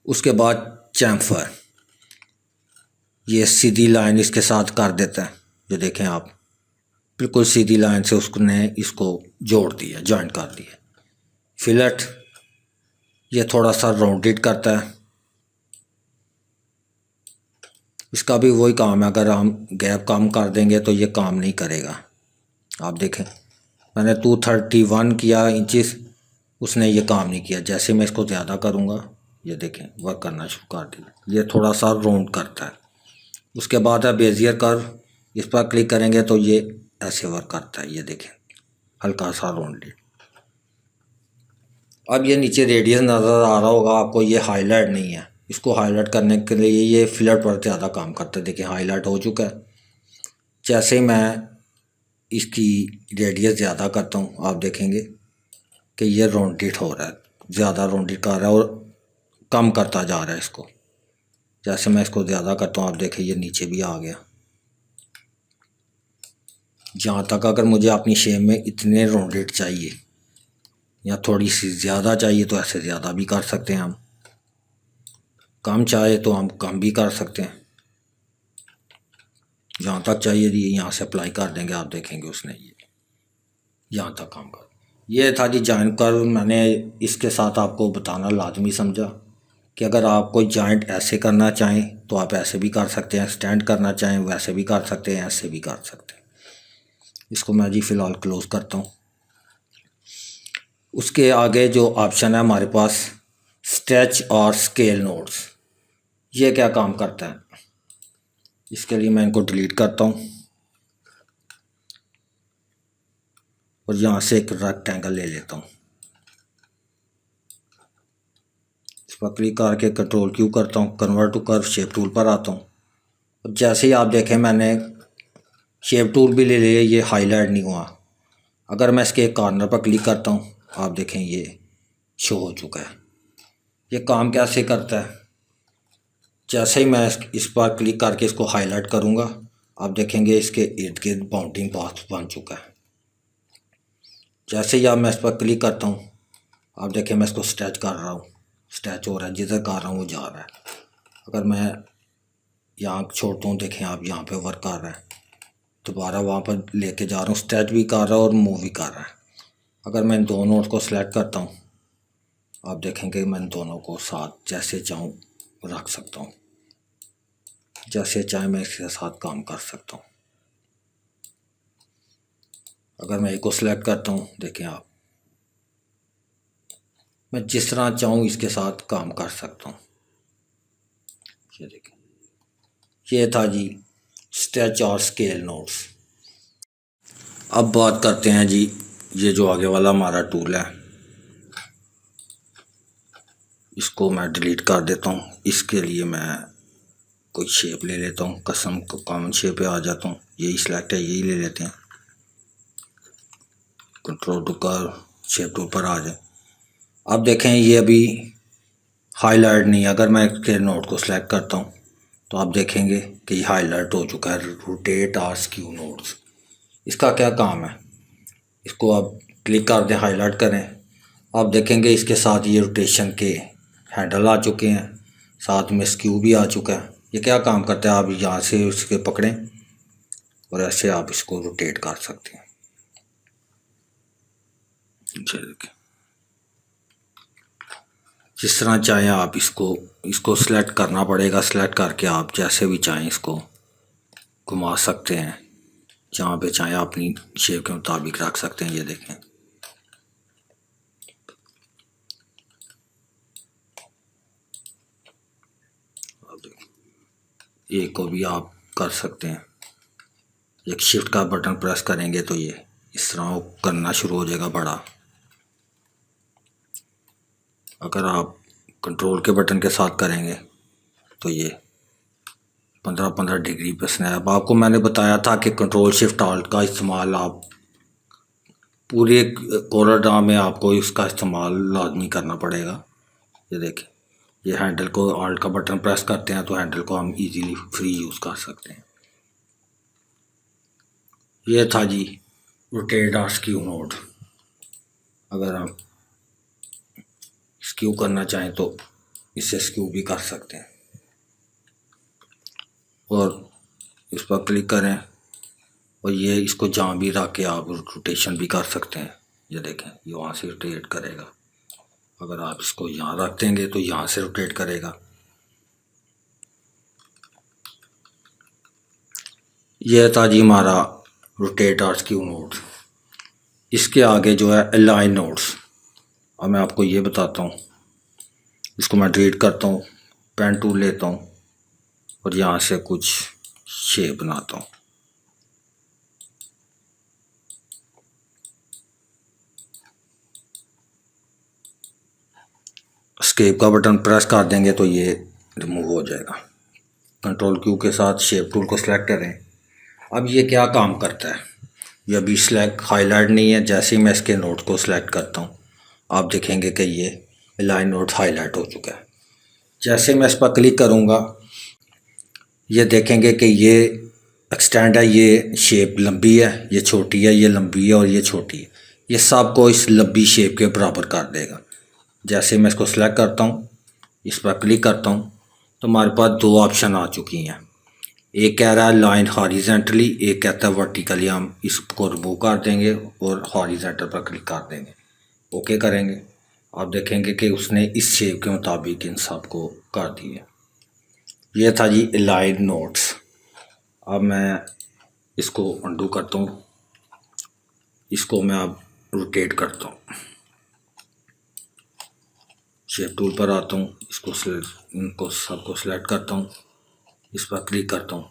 उसके बाद चैम्फर, ये सीधी लाइन इसके साथ कर देता है। जो देखें आप बिल्कुल सीधी लाइन से उसने इसको जोड़ दिया, जॉइंट कर दिया। फिलेट, ये थोड़ा सा राउंडेड करता है, इसका भी वही काम है। अगर हम गैप कम कर देंगे तो ये काम नहीं करेगा। आप देखें मैंने 231 किया इंचेस, उसने ये काम नहीं किया। जैसे मैं इसको ज़्यादा करूँगा ये देखें वर्क करना शुरू कर दिया, ये थोड़ा सा राउंड करता है। उसके बाद है बेजियर कर्व, इस पर क्लिक करेंगे तो ये ऐसे वर्क करता है, ये देखें हल्का सा राउंडेड। अब ये नीचे रेडियस नज़र आ रहा होगा आपको, ये हाईलाइट नहीं है, इसको हाईलाइट करने के लिए ये फिलर पर ज़्यादा काम करता है। देखिए हाईलाइट हो चुका है। जैसे ही मैं इसकी रेडियस ज़्यादा करता हूँ आप देखेंगे कि ये राउंडेड हो रहा है, ज़्यादा राउंडेड कर रहा है और कम करता जा रहा है इसको। जैसे मैं इसको ज़्यादा करता हूँ आप देखें ये नीचे भी आ गया। जहाँ तक अगर मुझे अपनी शेप में इतने राउंडेड चाहिए या थोड़ी सी ज़्यादा चाहिए तो ऐसे ज़्यादा भी कर सकते हैं हम, कम चाहे तो हम कम भी कर सकते हैं। जहाँ तक चाहिए जी यहाँ से अप्लाई कर देंगे, आप देखेंगे उसने ये यहाँ तक काम कर। ये था जी जॉइंट कर्व। मैंने इसके साथ आपको बताना लाजमी समझा कि अगर आप कोई जॉइंट ऐसे करना चाहें तो आप ऐसे भी कर सकते हैं, स्टैंड करना चाहें वैसे भी कर सकते हैं, ऐसे भी कर सकते हैं। इसको मैं जी फ़िलहाल क्लोज़ करता हूँ। उसके आगे जो ऑप्शन है हमारे पास स्ट्रेच और स्केल नोड्स, ये क्या काम करता है, इसके लिए मैं इनको डिलीट करता हूँ और यहाँ से एक रेक्टेंगल ले लेता हूँ। इस पर क्लिक करके कंट्रोल क्यू करता हूँ, convert to curve shape tool पर आता हूँ। और जैसे ही आप देखें मैंने शेप टूल भी ले लिया, ये हाईलाइट नहीं हुआ। अगर मैं इसके एक कॉर्नर पर क्लिक करता हूँ आप देखें ये शो हो चुका है। ये काम कैसे करता है, जैसे ही मैं इस पर क्लिक करके इसको हाईलाइट करूँगा आप देखेंगे इसके इर्द गिर्द बाउंडिंग पाथ बन चुका है। जैसे ही आप मैं इस पर क्लिक करता हूँ आप देखें मैं इसको स्ट्रेच कर रहा हूँ, स्ट्रेच हो रहा है, जिधर कर रहा हूँ वो जा रहा है। अगर मैं यहाँ छोड़ता हूँ देखें आप यहाँ पे वर्क कर रहा है, दोबारा वहाँ पर लेके जा रहा हूँ, स्ट्रेच भी कर रहा है और मूव भी कर रहा है। अगर मैं इन दोनों को सिलेक्ट करता हूँ आप देखेंगे मैं दोनों को साथ जैसे चाहूँ रख सकता हूँ, जैसे चाहे मैं इसके साथ काम कर सकता हूँ। अगर मैं एक को सिलेक्ट करता हूँ देखें आप, मैं जिस तरह चाहूँ इसके साथ काम कर सकता हूँ। ये देखें ये था जी स्ट्रेच और स्केल नोड्स। अब बात करते हैं जी ये जो आगे वाला हमारा टूल है, इसको मैं डिलीट कर देता हूँ। इसके लिए मैं कोई शेप ले लेता हूँ, कस्टम कॉमन शेप पे आ जाता हूँ, यही सिलेक्ट है यही ले लेते हैं। Control to curve shape tool पर आ जाए। अब देखें ये अभी हाईलाइट नहीं है। अगर मैं इसके नोड को सिलेक्ट करता हूँ तो आप देखेंगे कि ये हाईलाइट हो चुका है, रोटेट और स्क्यू नोड्स। इसका क्या काम है, इसको आप क्लिक कर दें, हाईलाइट करें, आप देखेंगे इसके साथ ये रोटेशन के हैंडल आ चुके हैं, साथ में स्क्यू भी आ चुका है। ये क्या काम करता है, आप यहाँ से उसके पकड़ें और ऐसे आप इसको रोटेट कर सकते हैं। जिस तरह चाहें आप इसको सिलेक्ट करना पड़ेगा, सिलेक्ट करके आप जैसे भी चाहें इसको घुमा सकते हैं, जहाँ पे चाहें अपनी शेप के मुताबिक रख सकते हैं। ये देखें एक को भी आप कर सकते हैं, एक शिफ्ट का बटन प्रेस करेंगे तो ये इस तरह करना शुरू हो जाएगा बड़ा। अगर आप कंट्रोल के बटन के साथ करेंगे तो ये 15-15 डिग्री पे स्नैप। आपको मैंने बताया था कि कंट्रोल शिफ्ट ऑल्ट का इस्तेमाल आप पूरे कोरल ड्रा में आपको इसका इस्तेमाल लाजमी करना पड़ेगा। ये देखें ये हैंडल को ऑल्ट का बटन प्रेस करते हैं तो हैंडल को हम इजीली फ्री यूज़ कर सकते हैं। ये था जी रोटेट और स्क्यू नोड। अगर आप स्क्यू करना चाहें तो इससे स्क्यू भी कर सकते हैं और इस पर क्लिक करें और ये इसको जहाँ भी रख के आप रोटेशन भी कर सकते हैं। ये देखें ये वहाँ से रोटेट करेगा। अगर आप इसको यहाँ रख देंगे तो यहाँ से रोटेट करेगा। यह था जी हमारा रोटेट और स्क्यू नोड्स। इसके आगे जो है अलाइन नोड्स। अब मैं आपको ये बताता हूँ, इसको मैं डिलीट करता हूँ, पेन टूल लेता हूँ और यहाँ से कुछ शेप बनाता हूँ। एस्केप का बटन प्रेस कर देंगे तो ये रिमूव हो जाएगा। कंट्रोल क्यू के साथ शेप टूल को सिलेक्ट करें। अब ये क्या काम करता है, ये अभी सिलेक्ट हाईलाइट नहीं है। जैसे ही मैं इसके नोट को सिलेक्ट करता हूँ आप देखेंगे कि ये लाइन नोट हाईलाइट हो चुका है। जैसे मैं इस पर क्लिक करूँगा ये देखेंगे कि ये एक्सटेंड है, ये शेप लंबी है, ये छोटी है, ये लंबी है और ये छोटी है। ये सब को इस लंबी शेप के बराबर कर देगा। जैसे मैं इसको सिलेक्ट करता हूँ, इस पर क्लिक करता हूँ तो हमारे पास दो ऑप्शन आ चुकी हैं। एक कह रहा है लाइन हॉरिजेंटली, एक कहता है वर्टिकली। हम इसको रिमूव कर देंगे और हॉरिजेंटल पर क्लिक कर देंगे, ओके करेंगे। आप देखेंगे कि उसने इस शेप के मुताबिक इन सब को कर दिया। ये था जी लाइन नोट्स। अब मैं इसको अंडू करता हूँ, इसको मैं अब रोटेट करता हूँ। शेप टूल पर आता हूँ, इनको सबको सिलेक्ट करता हूँ, इस पर क्लिक करता हूँ।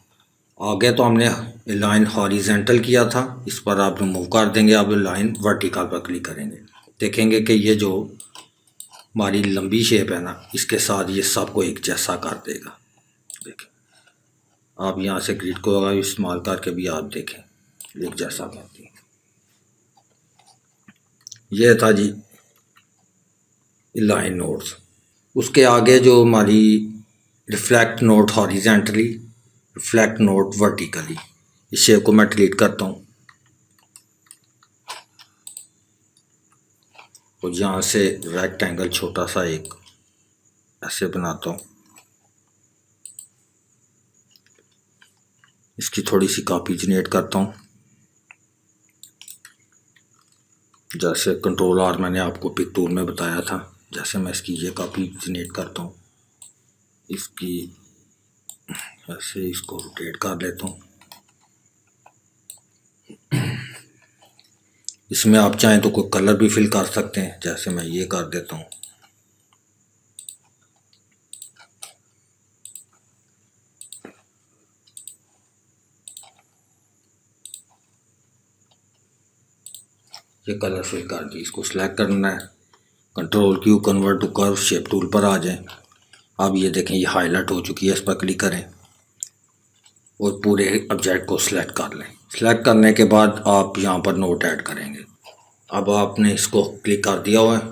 आगे तो हमने लाइन हॉरिजेंटल किया था, इस पर आप रिमूव कर देंगे। अब लाइन वर्टिकल पर क्लिक करेंगे, देखेंगे कि ये जो हमारी लंबी शेप है ना, इसके साथ ये सबको एक जैसा कर देगा। देखें आप यहाँ से ग्रिड को इस्तेमाल करके भी आप देखें एक जैसा करती है। ये था जी लाइन नोट्स। उसके आगे जो हमारी reflect note horizontally, reflect note vertically, इस शेप को मैं डिलीट करता हूँ और यहाँ से रेक्टेंगल छोटा सा एक ऐसे बनाता हूँ। इसकी थोड़ी सी कॉपी जनरेट करता हूँ। जैसे कंट्रोल आर मैंने आपको पिक टूल में बताया था, जैसे मैं इसकी ये कॉपी जनरेट करता हूँ, इसकी ऐसे इसको रोटेट कर लेता हूँ। इसमें आप चाहें तो कोई कलर भी फिल कर सकते हैं, जैसे मैं ये कर देता हूँ। ये कलर फिल कर दी। इसको सिलेक्ट करना है, control Q convert to curve, shape tool पर आ जाएं। अब ये देखें ये हाईलाइट हो चुकी है, इस पर क्लिक करें और पूरे ऑब्जेक्ट को सिलेक्ट कर लें। सिलेक्ट करने के बाद आप यहाँ पर नोट ऐड करेंगे। अब आपने इसको क्लिक कर दिया हुआ है।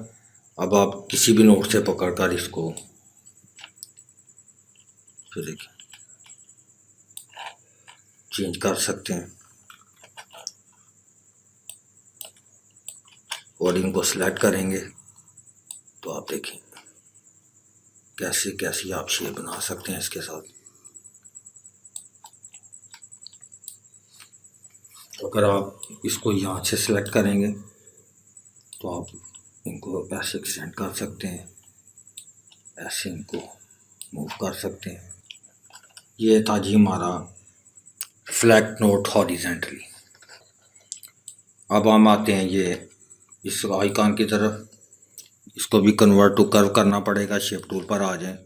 अब आप किसी भी नोट से पकड़कर इसको फिर देखिए चेंज कर सकते हैं और इनको सिलेक्ट करेंगे तो आप देखें कैसे कैसी आप शेप बना सकते हैं इसके साथ। अगर आप इसको यहाँ से सिलेक्ट करेंगे तो आप इनको ऐसे एक्सटेंड कर सकते हैं, ऐसे इनको मूव कर सकते हैं। ये था जी हमारा फ्लैट नोट हॉरिजेंटली। अब हम आते हैं ये इस आइकॉन की तरफ, इसको भी कन्वर्ट टू कर्व करना पड़ेगा। शेप टूल पर आ जाएं।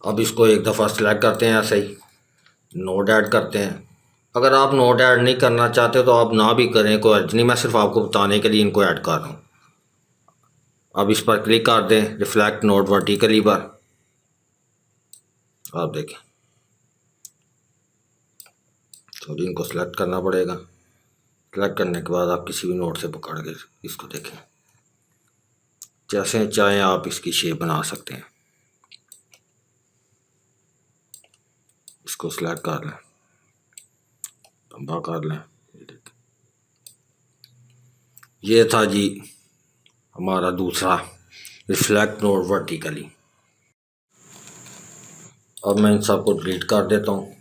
अब इसको एक दफ़ा सिलेक्ट करते हैं, ऐसे ही नोड ऐड करते हैं। अगर आप नोड ऐड नहीं करना चाहते तो आप ना भी करें, कोई अर्ज नहीं, मैं सिर्फ आपको बताने के लिए इनको ऐड कर रहा हूँ। अब इस पर क्लिक कर दें, रिफ्लेक्ट नोड वर्टिकली पर, आप देखें थोड़ी इनको सिलेक्ट करना पड़ेगा। सिलेक्ट करने के बाद आप किसी भी नोड से पकड़ के इसको देखें, जैसे चाहें आप इसकी शेप बना सकते हैं। इसको सिलेक्ट कर लें, लंबा कर लें। ये था जी हमारा दूसरा रिफ्लेक्ट नोड वर्टिकली। अब मैं इन सबको डिलीट कर देता हूँ।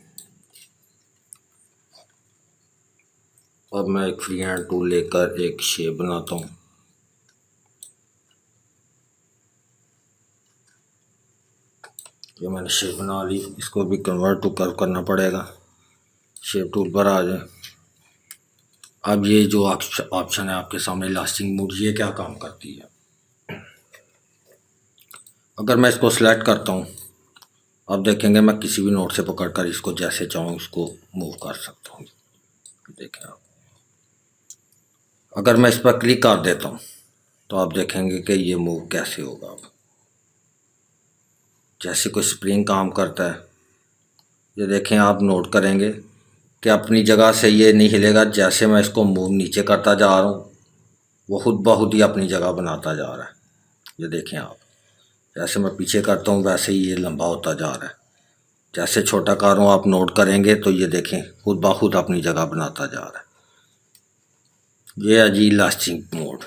अब मैं एक फ्री हैंड टूल लेकर एक शेप बनाता हूँ। ये मैंने शेप बना ली, इसको भी कन्वर्ट टू कर्व करना पड़ेगा। शेप टूल पर आ जाए। अब ये जो ऑप्शन है आपके सामने, लास्टिंग मूड, ये क्या काम करती है। अगर मैं इसको सेलेक्ट करता हूँ, अब देखेंगे मैं किसी भी नोट से पकड़कर इसको जैसे चाहूँ इसको मूव कर सकता हूँ। देखें आप, अगर मैं इस पर क्लिक कर देता हूँ तो आप देखेंगे कि ये मूव कैसे होगा। अब जैसे कोई स्प्रिंग काम करता है, ये देखें आप नोट करेंगे कि अपनी जगह से ये नहीं हिलेगा। जैसे मैं इसको मूव नीचे करता जा रहा हूँ वो खुद ब खुद ही अपनी जगह बनाता जा रहा है। ये देखें आप, जैसे मैं पीछे करता हूँ वैसे ही ये लंबा होता जा रहा है। जैसे छोटा कर रहा हूँ आप नोट करेंगे तो ये देखें खुद ब खुद अपनी जगह बनाता जा रहा है। ये है जी इलास्टिक मोड।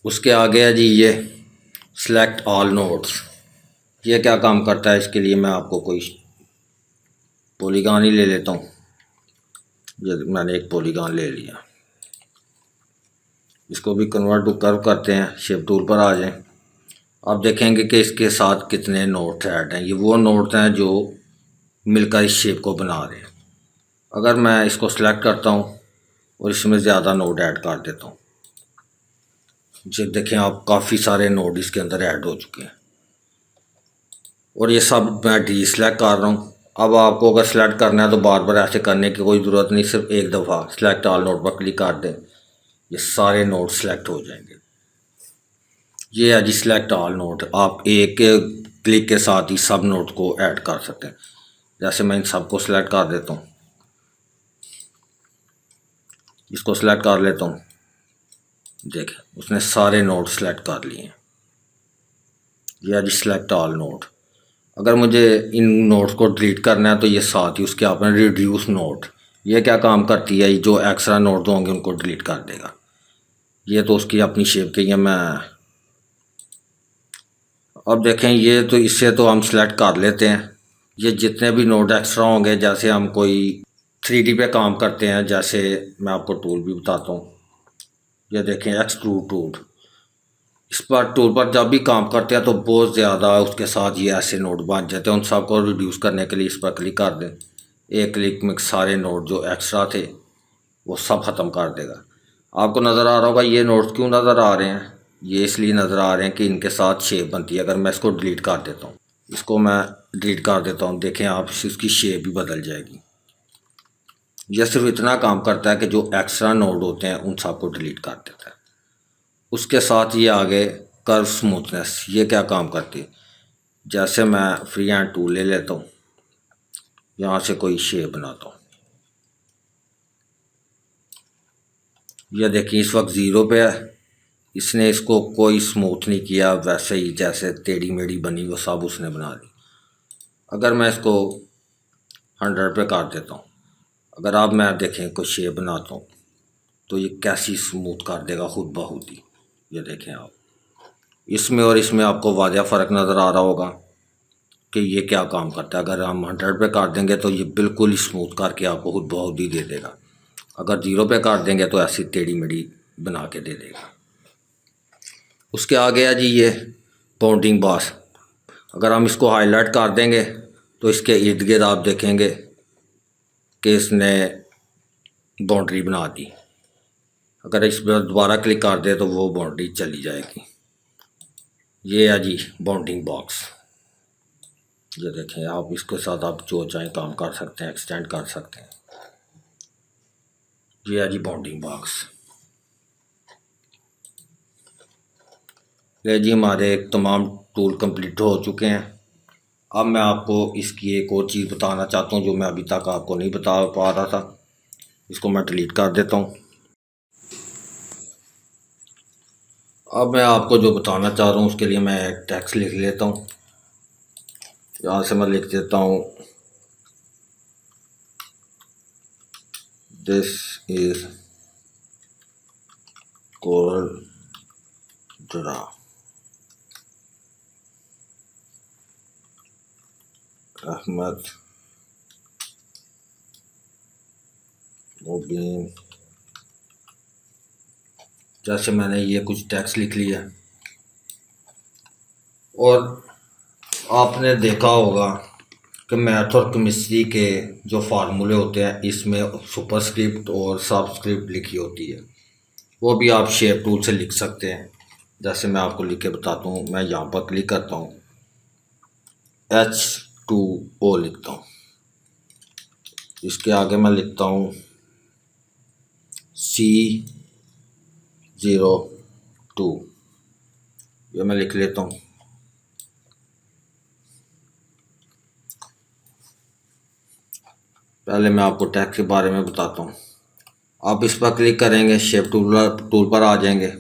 उसके आगे है जी ये सेलेक्ट ऑल नोट्स। ये क्या काम करता है, इसके लिए मैं आपको कोई पॉलीगॉन ही ले लेता हूँ। ये मैंने एक पॉलीगॉन ले लिया, इसको भी कन्वर्ट टू कर्व करते हैं। शेप टूल पर आ जाएं, आप देखेंगे कि इसके साथ कितने नोट ऐड हैं। ये वो नोट हैं जो मिलकर इस शेप को बना रहे हैं। अगर मैं इसको सेलेक्ट करता हूँ और इसमें ज़्यादा नोट ऐड कर देता हूँ, जो देखें आप काफ़ी सारे नोट इसके अंदर ऐड हो चुके हैं और ये सब मैं डी सेलेक्ट कर रहा हूँ। अब आपको अगर सेलेक्ट करना है तो बार बार ऐसे करने की कोई ज़रूरत नहीं, सिर्फ एक दफ़ा सेलेक्ट ऑल नोट पर क्लिक कर दें, ये सारे नोट सेलेक्ट हो जाएंगे। ये है जी सेलेक्ट ऑल नोट। आप एक क्लिक के साथ ही सब नोट को ऐड कर सकते हैं। जैसे मैं इन सबको सेलेक्ट कर देता हूँ, इसको सेलेक्ट कर लेता हूँ, देखें उसने सारे नोट सेलेक्ट कर लिए हैं। यह जी सेलेक्ट ऑल नोट। अगर मुझे इन नोट्स को डिलीट करना है तो ये साथ ही उसके आपने रिड्यूस नोट, ये क्या काम करती है, जो एक्स्ट्रा नोट होंगे उनको डिलीट कर देगा। ये तो उसकी अपनी शेप के लिए मैं अब देखें ये तो इससे तो हम सेलेक्ट कर लेते हैं। ये जितने भी नोट एक्स्ट्रा होंगे, जैसे हम कोई 3D पे काम करते हैं, जैसे मैं आपको टूल भी बताता हूँ। ये देखें एक्सट्रूड टूल, इस पर टूल पर जब भी काम करते हैं तो बहुत ज़्यादा उसके साथ ये ऐसे नोट बन जाते हैं। उन सबको रिड्यूस करने के लिए इस पर क्लिक कर दें, एक क्लिक में सारे नोट जो एक्स्ट्रा थे वो सब ख़त्म कर देगा। आपको नज़र आ रहा होगा ये नोट्स क्यों नज़र आ रहे हैं, ये इसलिए नज़र आ रहे हैं कि इनके साथ शेप बनती है। अगर मैं इसको डिलीट कर देता हूँ, इसको मैं डिलीट कर देता हूँ, देखें आप इसकी शेप भी बदल जाएगी। यह सिर्फ इतना काम करता है कि जो एक्स्ट्रा नोट होते हैं उन सबको डिलीट कर देता है। उसके साथ ये आगे कर्व स्मूथनेस, ये क्या काम करती है, जैसे मैं फ्री हैंड टूल ले लेता हूँ, यहाँ से कोई शेप बनाता हूँ, यह देखिए इस वक्त 0 पे है। इसने इसको कोई स्मूथ नहीं किया, वैसे ही जैसे टेढ़ी मेढ़ी बनी वो सब उसने बना दी। अगर मैं इसको 100 पे कर देता हूँ, अगर आप मैं देखें कोई शेप बनाता हूँ तो ये कैसी स्मूथ कर देगा खुद ब खुद ही। ये देखें आप, इसमें और इसमें आपको वाज़ह फ़र्क नज़र आ रहा होगा कि ये क्या काम करता है। अगर हम 100 पे कर देंगे तो ये बिल्कुल ही स्मूथ करके आपको खुद ब खुद ही दे देगा। अगर 0 पे कर देंगे तो ऐसी टेढ़ी मेढ़ी बना के दे देगा। उसके आगे है जी ये बाउंडिंग बॉक्स। अगर हम इसको हाईलाइट कर देंगे तो इसके इर्द गिर्द आप देखेंगे कि इसने बाउंड्री बना दी। अगर इस पर दोबारा क्लिक कर दे तो वो बाउंड्री चली जाएगी। ये है जी बाउंडिंग बॉक्स। ये देखें आप, इसके साथ आप जो चाहें काम कर सकते हैं, एक्सटेंड कर सकते हैं। ये है जी बाउंडिंग बॉक्स। ये जी हमारे तमाम टूल कंप्लीट हो चुके हैं। अब मैं आपको इसकी एक और चीज़ बताना चाहता हूँ जो मैं अभी तक आपको नहीं बता पा रहा था। इसको मैं डिलीट कर देता हूँ। अब मैं आपको जो बताना चाह रहा हूँ उसके लिए मैं एक टेक्स्ट लिख लेता हूँ। यहाँ से मैं लिख देता हूँ this is CorelDRAW. Ahmad Mubeen. जैसे मैंने ये कुछ टेक्स्ट लिख लिया और आपने देखा होगा कि मैथ और केमिस्ट्री के जो फार्मूले होते हैं इसमें सुपरस्क्रिप्ट और सबस्क्रिप्ट लिखी होती है, वो भी आप शेप टूल से लिख सकते हैं। जैसे मैं आपको लिख के बताता हूँ, मैं यहाँ पर क्लिक करता हूँ, H2O लिखता हूँ, इसके आगे मैं लिखता हूँ C02, ये मैं लिख लेता हूँ। पहले मैं आपको टैक्स के बारे में बताता हूँ। आप इस पर क्लिक करेंगे, शेप टूल पर आ जाएंगे।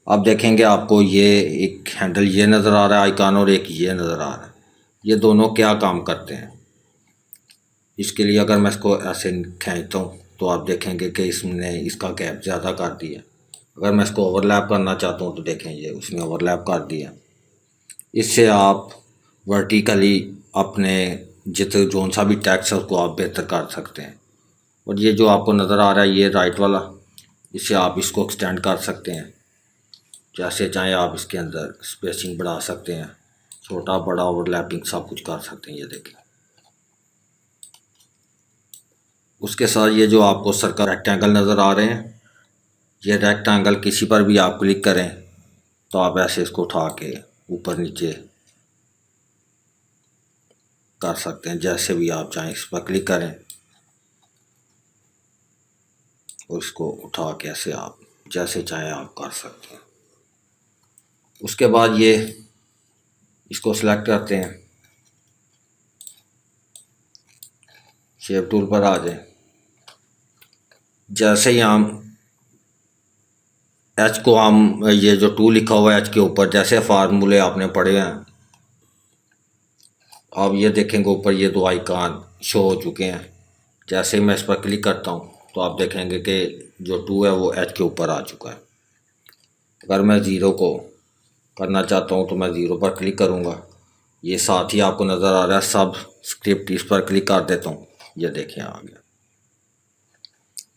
आप देखेंगे आपको ये एक हैंडल ये नज़र आ रहा है आइकॉन, और एक ये नज़र आ रहा है। ये दोनों क्या काम करते हैं, इसके लिए अगर मैं इसको ऐसे खींचता हूँ तो आप देखेंगे कि इसने इसका गैप ज़्यादा कर दिया। अगर मैं इसको ओवरलैप करना चाहता हूँ तो देखें ये उसने ओवरलैप कर दिया। इससे आप वर्टिकली अपने जितने जोन सा भी टेक्स्ट है उसको आप बेहतर कर सकते हैं। और ये जो आपको नज़र आ रहा है ये राइट वाला, इससे आप इसको एक्सटेंड कर सकते हैं जैसे चाहें। आप इसके अंदर स्पेसिंग बढ़ा सकते हैं, छोटा बड़ा ओवरलैपिंग सब कुछ कर सकते हैं। ये देखें, उसके साथ ये जो आपको सर्कल रेक्टेंगल नज़र आ रहे हैं, ये रेक्टेंगल किसी पर भी आप क्लिक करें तो आप ऐसे इसको उठा के ऊपर नीचे कर सकते हैं, जैसे भी आप चाहें। इस पर क्लिक करें और इसको उठा के ऐसे आप जैसे चाहें आप कर सकते हैं। उसके बाद ये इसको सिलेक्ट करते हैं, शेप टूल पर आ जाए। जैसे ही हम एच को हम ये जो टू लिखा हुआ है एच के ऊपर, जैसे फार्मूले आपने पढ़े हैं, आप ये देखेंगे ऊपर ये दो आइकॉन शो हो चुके हैं। जैसे ही मैं इस पर क्लिक करता हूँ तो आप देखेंगे कि जो टू है वो एच के ऊपर आ चुका है। अगर मैं ज़ीरो को करना चाहता हूँ तो मैं ज़ीरो पर क्लिक करूँगा। ये साथ ही आपको नज़र आ रहा है सब स्क्रिप्ट, इस पर क्लिक कर देता हूँ, ये देखें आ गया।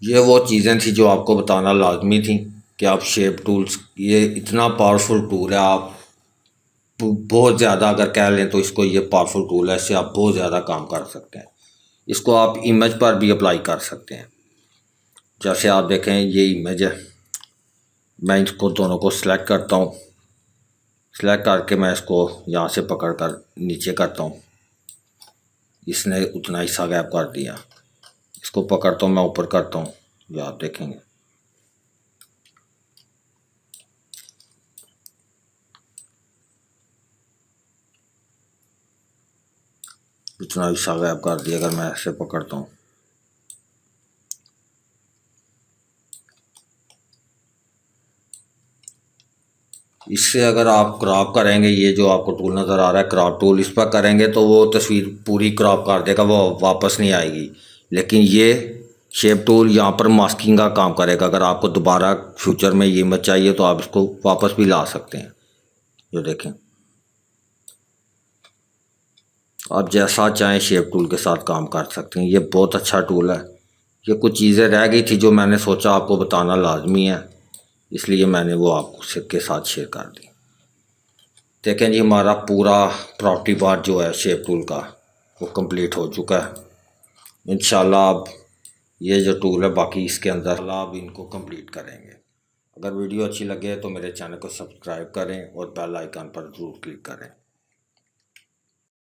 ये वो चीज़ें थी जो आपको बताना लाजमी थी कि आप शेप टूल्स, ये इतना पावरफुल टूल है। आप बहुत ज़्यादा अगर कह लें तो इसको ये पावरफुल टूल है, इससे आप बहुत ज़्यादा काम कर सकते हैं। इसको आप इमेज पर भी अप्लाई कर सकते हैं। जैसे आप देखें ये इमेज है, मैं इसको दोनों को सिलेक्ट करता हूँ, सिलेक्ट करके मैं इसको यहाँ से पकड़ कर नीचे करता हूँ, इसने उतना हिस्सा गैप कर दिया। इसको पकड़ता हूँ मैं ऊपर करता हूँ, ये आप देखेंगे। इतना हिस्सा गैप कर दिया अगर मैं ऐसे पकड़ता हूँ। इससे अगर आप क्रॉप करेंगे, ये जो आपको टूल नज़र आ रहा है क्रॉप टूल, इस पर करेंगे तो वो तस्वीर पूरी क्रॉप कर देगा, वो वापस नहीं आएगी। लेकिन ये शेप टूल यहाँ पर मास्किंग का काम करेगा। अगर आपको दोबारा फ्यूचर में ये इमेज चाहिए तो आप इसको वापस भी ला सकते हैं। जो देखें, आप जैसा चाहें शेप टूल के साथ काम कर सकते हैं। ये बहुत अच्छा टूल है। ये कुछ चीज़ें रह गई थी जो मैंने सोचा आपको बताना लाजमी है, इसलिए मैंने वो आपको के साथ शेयर कर दी। देखें जी, हमारा पूरा प्रॉपर्टी बार जो है शेप टूल का वो कंप्लीट हो चुका है। इंशाल्लाह अब ये जो टूल है बाकी इसके अंदर आप इनको कंप्लीट करेंगे। अगर वीडियो अच्छी लगे तो मेरे चैनल को सब्सक्राइब करें और बेल आइकन पर ज़रूर क्लिक करें।